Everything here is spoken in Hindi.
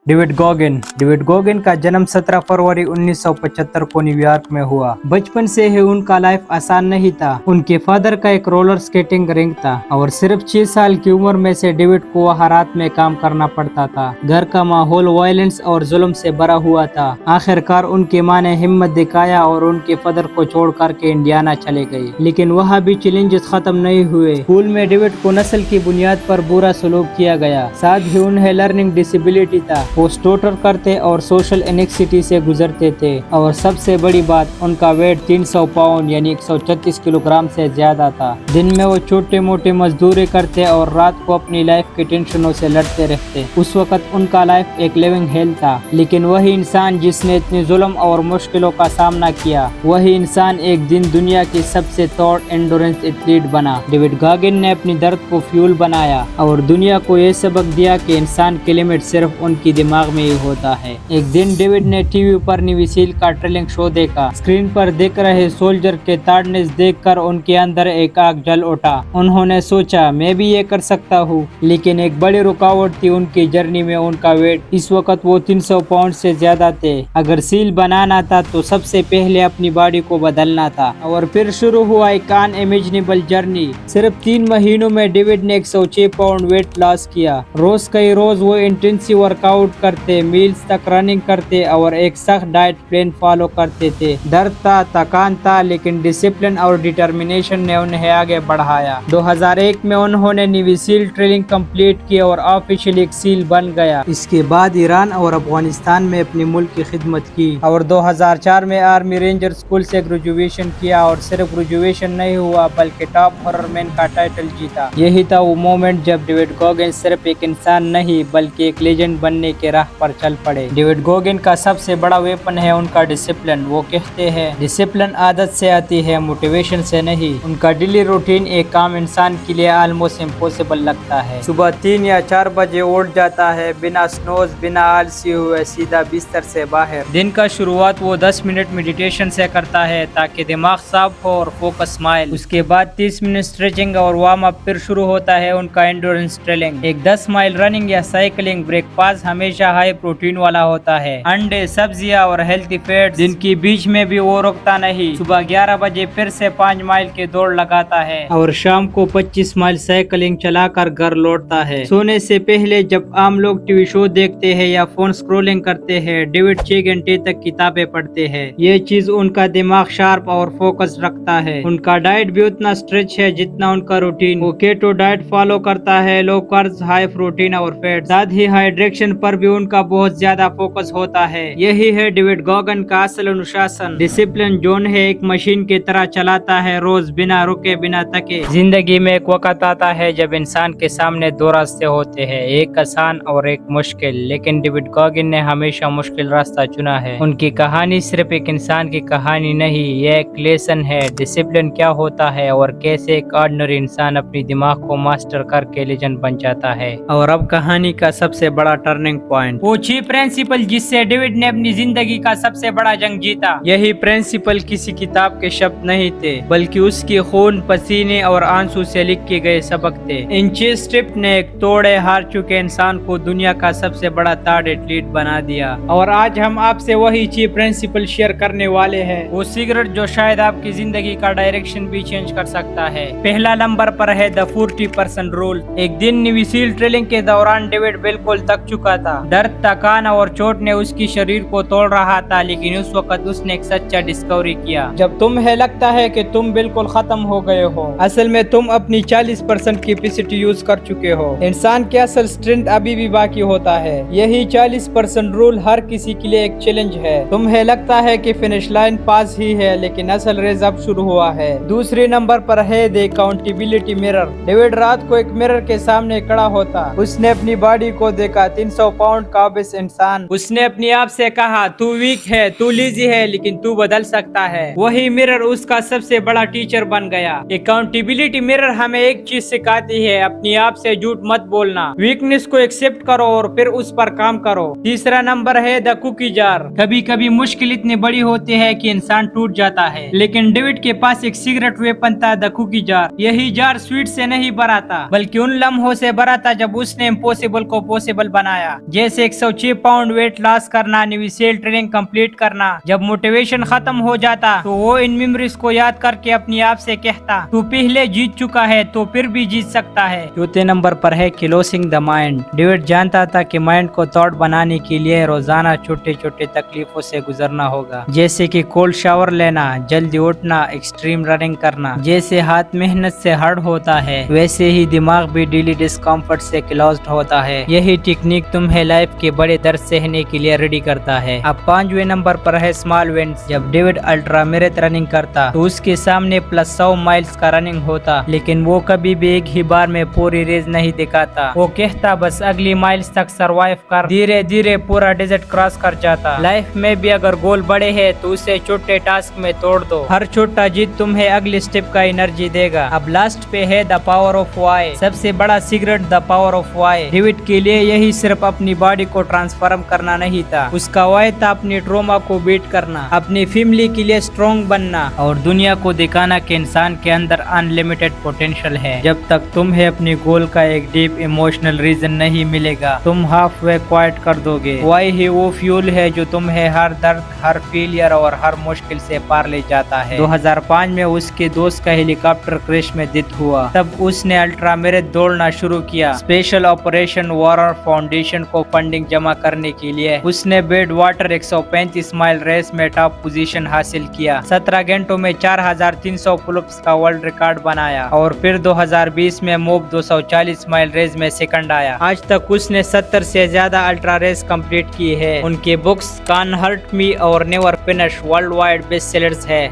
डेविड गॉगिन का जन्म 17 फरवरी 1975 को न्यूयॉर्क में हुआ। बचपन से ही उनका लाइफ आसान नहीं था। उनके फादर का एक रोलर स्केटिंग रिंग था और सिर्फ 6 साल की उम्र में से डेविड को वहाँ रात में काम करना पड़ता था। घर का माहौल वायलेंस और जुल्म से भरा हुआ था। आखिरकार उनकी माँ ने हिम्मत दिखाया और उनके फादर को छोड़ करके इंडियाना चले गए, लेकिन वहाँ भी चैलेंजेस खत्म नहीं हुए। स्कूल में डेविड को नस्ल की बुनियाद पर बुरा सलूक किया गया, साथ ही उन्हें लर्निंग डिसेबिलिटी था। वो स्टोटर करते और सोशल एनेक्सिटी से गुजरते थे और सबसे बड़ी बात, उनका वेट 300 पाउंड यानी 136 किलोग्राम से ज्यादा था। दिन में वो छोटे मोटे मजदूरी करते और रात को अपनी लाइफ की टेंशनों से लड़ते रहते। उस वक्त उनका लाइफ एक लिविंग हेल था, लेकिन वही इंसान जिसने इतनी जुल्म और मुश्किलों का सामना किया, वही इंसान एक दिन दुनिया की सबसे तोड़ एंडोरेंस एथलीट बना। डेविड गॉगिन ने अपनी दर्द को फ्यूल बनाया और दुनिया को ये सबक दिया कि इंसान की लिमिट सिर्फ उनकी दिमाग में ही होता है। एक दिन डेविड ने टीवी पर नेवी सील का ट्रेलिंग शो देखा। स्क्रीन पर देख रहे सोल्जर के ताड़नेस देखकर उनके अंदर एक आग जल उठा। उन्होंने सोचा, मैं भी ये कर सकता हूँ, लेकिन एक बड़ी रुकावट थी उनकी जर्नी में उनका वेट। इस वक्त वो 300 पाउंड से ज्यादा थे। अगर सील बनाना था तो सबसे पहले अपनी बॉडी को बदलना था और फिर शुरू हुआ एक अनइमेजिनेबल जर्नी। सिर्फ 3 महीनों में डेविड ने 106 पाउंड वेट लॉस किया। रोज कई रोज वो इंटेंसिव वर्कआउट करते, मील्स तक रनिंग करते और एक सख्त डाइट प्लान फॉलो करते थे। दर्द था, थकान था, लेकिन डिसिप्लिन और डिटर्मिनेशन ने उन्हें आगे बढ़ाया। 2001 में उन्होंने नेवी सील ट्रेनिंग कंप्लीट की और ऑफिशियली एक सील बन गया। इसके बाद ईरान और अफगानिस्तान में अपने मुल्क की खिदमत की और 2004 में आर्मी रेंजर स्कूल से ग्रेजुएशन किया और सिर्फ ग्रेजुएशन नहीं हुआ बल्कि टॉप हॉररमैन का टाइटल जीता। यही था वो मोमेंट जब डेविड गॉगिन सिर्फ एक इंसान नहीं बल्कि एक लेजेंड बनने के राह पर चल पड़े। डेविड गॉगिन का सबसे बड़ा वेपन है उनका डिसिप्लिन। वो कहते हैं, डिसिप्लिन आदत से आती है, मोटिवेशन से नहीं। उनका डेली रूटीन एक आम इंसान के लिए ऑलमोस्ट इम्पॉसिबल लगता है। सुबह 3 या 4 बजे उठ जाता है, बिना स्नोज, बिना आलसी हुए सीधा बिस्तर से बाहर। दिन का शुरुआत वो 10 मिनट मेडिटेशन से करता है ताकि दिमाग साफ हो और फोकस स्माइल। उसके बाद 30 मिनट स्ट्रेचिंग और वार्म अप। फिर शुरू होता है उनका एंड्योरेंस ट्रेनिंग। एक 10 माइल रनिंग या साइकिलिंग। ब्रेकफास्ट हमेशा हाई प्रोटीन वाला होता है, अंडे, सब्जियां और हेल्थी फैट्स। दिन के बीच में भी वो रुकता नहीं। सुबह 11 बजे फिर से 5 माइल की दौड़ लगाता है और शाम को 25 माइल साइकिलिंग चलाकर घर लौटता है। सोने से पहले जब आम लोग टीवी शो देखते हैं या फोन स्क्रॉलिंग करते हैं, डेविड 6 घंटे तक किताबें पढ़ते हैं। ये चीज उनका दिमाग शार्प और फोकस रखता है। उनका डाइट भी उतना स्ट्रेच है जितना उनका रूटीन। वो केटो डाइट फॉलो करता है, लो कार्ब्स, हाई प्रोटीन और फैट। साथ ही हाइड्रेशन पर भी उनका बहुत ज्यादा फोकस होता है। यही है डेविड गॉगिन का असल अनुशासन। डिसिप्लिन जोन है एक मशीन की तरह चलाता है, रोज बिना रुके, बिना थके। जिंदगी में एक वक्त आता है जब इंसान के सामने 2 रास्ते होते हैं, एक आसान और एक मुश्किल, लेकिन डेविड गॉगिन ने हमेशा मुश्किल रास्ता चुना है। उनकी कहानी सिर्फ एक इंसान की कहानी नहीं, ये एक लेसन है। डिसिप्लिन क्या होता है और कैसे एक ऑर्डिनरी इंसान अपनी दिमाग को मास्टर करके लेजेंड बन जाता है। और अब कहानी का सबसे बड़ा टर्निंग पॉइंट, वो 6 प्रिंसिपल जिससे डेविड ने अपनी जिंदगी का सबसे बड़ा जंग जीता। यही प्रिंसिपल किसी किताब के शब्द नहीं थे, बल्कि उसके खून, पसीने और आंसू से लिख के गए सबक थे। इन 6 स्टेप ने एक तोड़े हार चुके इंसान को दुनिया का सबसे बड़ा ताड़ एथलीट बना दिया। और आज हम आपसे वही 6 प्रिंसिपल शेयर करने वाले हैं, वो सिगरेट जो शायद आपकी जिंदगी का डायरेक्शन भी चेंज कर सकता है। पहला नंबर पर है द 40% रूल। एक दिन नेवी सील ट्रेनिंग के दौरान डेविड बिल्कुल थक चुका था। दर्द, थकान और चोट ने उसकी शरीर को तोड़ रहा था, लेकिन उस वक्त उसने एक सच्चा डिस्कवरी किया। जब तुम्हें लगता है कि तुम बिल्कुल खत्म हो गए हो, असल में तुम अपनी 40% कैपेसिटी यूज कर चुके हो। इंसान के असल स्ट्रेंथ अभी भी बाकी होता है। यही 40% रूल हर किसी के लिए एक चैलेंज है। तुम्हें लगता है कि फिनिश लाइन पास ही है, लेकिन असल रेस अब शुरू हुआ है। दूसरे नंबर पर है द अकाउंटेबिलिटी मिरर। डेविड रात को एक मिरर के सामने खड़ा होता। उसने अपनी बॉडी को देखा, 300 पाउंड का ऑब्वियस इंसान। उसने अपने आप से कहा, तू वीक है, तू लेजी है, लेकिन तू बदल सकता है। वही मिरर उसका सबसे बड़ा टीचर बन गया। अकाउंटेबिलिटी मिरर हमें एक चीज सिखाती है, अपने आप से झूठ मत बोलना। वीकनेस को एक्सेप्ट करो और फिर उस पर काम करो। तीसरा नंबर है द कुकी जार। कभी कभी मुश्किल इतनी बड़ी होती है कि इंसान टूट जाता है, लेकिन डेविड के पास एक सीक्रेट वेपन था, द कुकी जार। यही जार स्वीट से नहीं भरा था, बल्कि उन लम्हों से भरा था जब उसने इम्पॉसिबल को पॉसिबल बनाया। जैसे 106 पाउंड वेट लॉस करना, नेवी सील ट्रेनिंग कंप्लीट करना। जब मोटिवेशन खत्म हो जाता तो वो इन मेमोरीज को याद करके अपने आप से कहता, तू पहले जीत चुका है तो फिर भी जीत सकता है। चौथे नंबर पर है क्लोजिंग द माइंड। डेविड जानता था कि माइंड को थॉट बनाने के लिए रोजाना छोटे छोटे तकलीफों से गुजरना होगा, जैसे कि कोल्ड शावर लेना, जल्दी उठना, एक्सट्रीम रनिंग करना। जैसे हाथ मेहनत से हार्ड होता है वैसे ही दिमाग भी डेली डिस्कम्फर्ट से क्लोज्ड होता है। यही टेक्निक तुम्हें लाइफ के बड़े दर्द सहने के लिए रेडी करता है। अब 5वें नंबर पर है स्मॉल विंस। जब डेविड अल्ट्रा मैराथन रनिंग करता तो उसके सामने प्लस 100 माइल्स का रनिंग होता, लेकिन वो कभी भी एक ही बार में पूरी रेस नहीं दिखाता। वो कहता बस अगली माइल्स तक सरवाइव कर, धीरे धीरे पूरा डेजर्ट क्रॉस कर जाता। लाइफ में भी अगर गोल बड़े हैं तो उसे छोटे टास्क में तोड़ दो। हर छोटा जीत तुम्हें अगले स्टेप का एनर्जी देगा। अब लास्ट पे है द पावर ऑफ वाई। सबसे बड़ा secret the power of Y. David के लिए यही सिर्फ अपनी बॉडी को ट्रांसफॉर्म करना नहीं था, उसका वाई था अपनी ट्रोमा को बीट करना, अपनी फैमिली के लिए स्ट्रॉन्ग बनना और दुनिया को दिखाना कि इंसान के अंदर अनलिमिटेड पोटेंशियल है। जब तक तुम्हें अपनी गोल का एक डीप इमोशनल रीजन नहीं मिलेगा तुम हाफ वे क्वाइट कर दोगे। वाई ही वो फ्यूल है जो तुम्हें हर दर्द, हर फेलियर और हर मुश्किल से पार ले जाता है। 2005 में उसके दोस्त का हेलीकॉप्टर क्रैश में डेथ हुआ, तब उसने अल्ट्रा मैराथन दौड़ना शुरू किया। स्पेशल ऑपरेशन वॉरर फाउंडेशन को फंडिंग जमा करने के लिए उसने बेड वाटर 135 माइल रेस में टॉप पोजीशन हासिल किया। 17 घंटों में 4300 पुलअप्स का वर्ल्ड रिकॉर्ड बनाया और फिर 2020 में मोब 240 माइल रेस में सेकंड आया। आज तक उसने 70 से ज्यादा अल्ट्रा रेस कंप्लीट की है। उनके बुक्स कान हर्ट मी और never finish world wide best sellers है।